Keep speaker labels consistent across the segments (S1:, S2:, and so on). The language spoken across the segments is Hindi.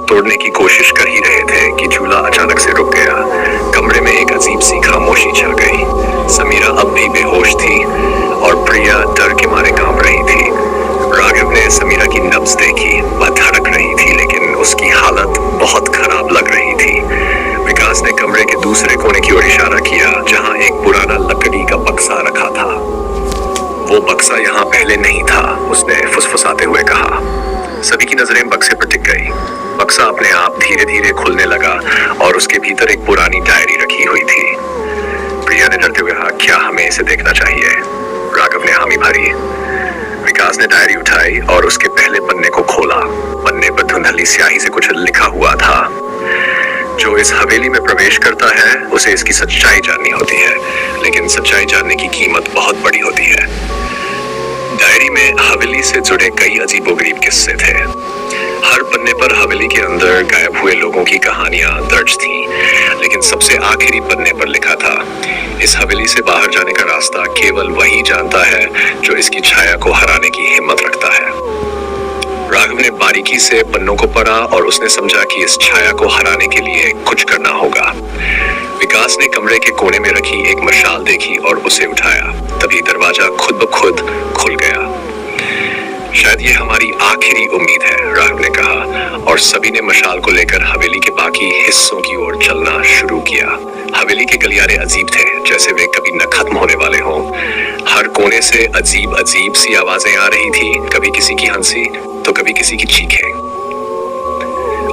S1: तोड़ने की कोशिश कर ही रहे थे कि झूला अचानक से रुक गया। कमरे में एक अजीब सी खामोशी छा गई। समीरा अब भी बेहोश थी और प्रिया डर के मारे कांप रही थी। राघव ने समीरा की नब्ज देखी, वह धड़क रही थी लेकिन उसकी हालत बहुत खराब लग रही थी। विकास ने कमरे के दूसरे कोने की ओर इशारा किया जहां एक पुराना लकड़ी का बक्सा रखा था। वो बक्सा यहाँ पहले नहीं था, उसने फुसफुसाते हुए कहा। सभी की नजरें बक्से पर टिक गई। बक्सा अपने आप धीरे धीरे खुलने लगा और उसके भीतर एक पुरानी डायरी रखी हुई थी। प्रिया ने डरते हुए कहा, क्या हमें इसे देखना चाहिए? राघव ने हामी भरी। विकास ने डायरी उठाई और उसके पहले पन्ने को खोला। पन्ने पर धुंधली स्याही से कुछ लिखा हुआ था। जो इस हवेली में प्रवेश करता है उसे इसकी सच्चाई जाननी होती है, लेकिन सच्चाई जानने की कीमत बहुत बड़ी होती है। डायरी में हवेली से जुड़े कई अजीबोगरीब किस्से थे। हर पन्ने पर हवेली के अंदर गायब हुए लोगों की कहानियां दर्ज थीं, लेकिन सबसे आखिरी पन्ने पर लिखा था, इस हवेली से बाहर जाने का रास्ता केवल वही जानता है जो इसकी छाया को हराने की हिम्मत रखता है। राघव ने बारीकी से पन्नों को पढ़ा और उसने समझा कि इस छाया को हराने के लिए कुछ करना होगा। विकास ने कमरे के कोने में रखी एक मशाल देखी और उसे उठाया। तभी दरवाजा खुद ब खुद खुल गया। शायद ये हमारी आखिरी उम्मीद है, राघव ने कहा, और सभी ने मशाल को लेकर हवेली के बाकी हिस्सों की ओर चलना शुरू किया। हवेली के गलियारे अजीब थे, जैसे वे कभी न खत्म होने वाले हों। हर कोने से अजीब अजीब सी आवाजें आ रही थी, कभी किसी की हंसी तो कभी किसी की चीखें।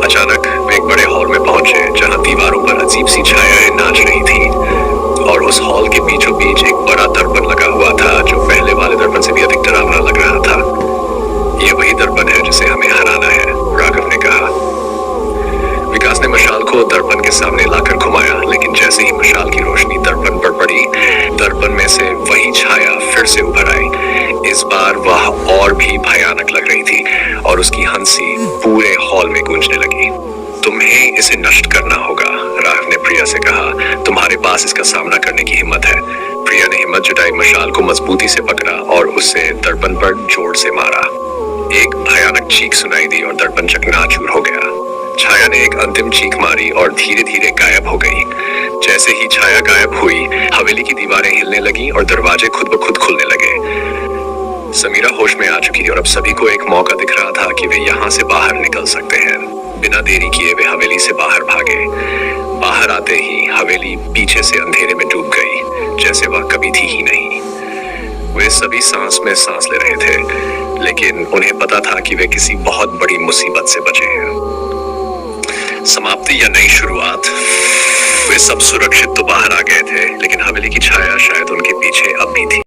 S1: अचानक वे एक बड़े हॉल में पहुंचे जहां दीवारों पर अजीब सी छायाएं नाच रही थी और उस हॉल के बीचों बीच एक बड़ा दर्पण लगा हुआ था जो पहले वाले दर्पण से भी अधिक डरावना लग रहा था। ये वही दर्पण है जिसे हमें हराना है, राघव ने कहा। विकास ने मशाल को दर्पण के सामने लाकर घुमाया, लेकिन जैसे ही मशाल की रोशनी दर्पण पर पड़ी, दर्पण में से वही छाया फिर से उभर आई। इस बार वह और भी भयानक लग रही थी और उसकी हंसी पूरे हॉल में गूंजने लगी। तुम्हें इसे नष्ट करना होगा, राघव ने प्रिया से कहा। तुम्हारे पास इसका सामना करने की हिम्मत है। प्रिया ने हिम्मत जुटाई, मशाल को मजबूती से पकड़ा और उसे दर्पण पर जोर से मारा। एक भयानक चीख सुनाई दी और दर्पण चकनाचूर हो गया। छाया ने एक अंतिम चीख मारी और धीरे धीरे गायब हो गई। जैसे ही छाया गायब हुई, हवेली की दीवारें हिलने लगी और दरवाजे खुद ब खुद खुलने लगे। समीरा होश में आ चुकी थी और अब सभी को एक मौका दिख रहा था कि वे यहाँ से बाहर निकल सकते हैं। बिना देरी किए वे हवेली से बाहर भागे। बाहर आते ही हवेली पीछे से अंधेरे में डूब गई, जैसे वह कभी थी ही नहीं। वे सभी सांस में सांस ले रहे थे, लेकिन उन्हें पता था कि वे किसी बहुत बड़ी मुसीबत से बचे हैं। समाप्ति या नई शुरुआत, वे सब सुरक्षित तो बाहर आ गए थे, लेकिन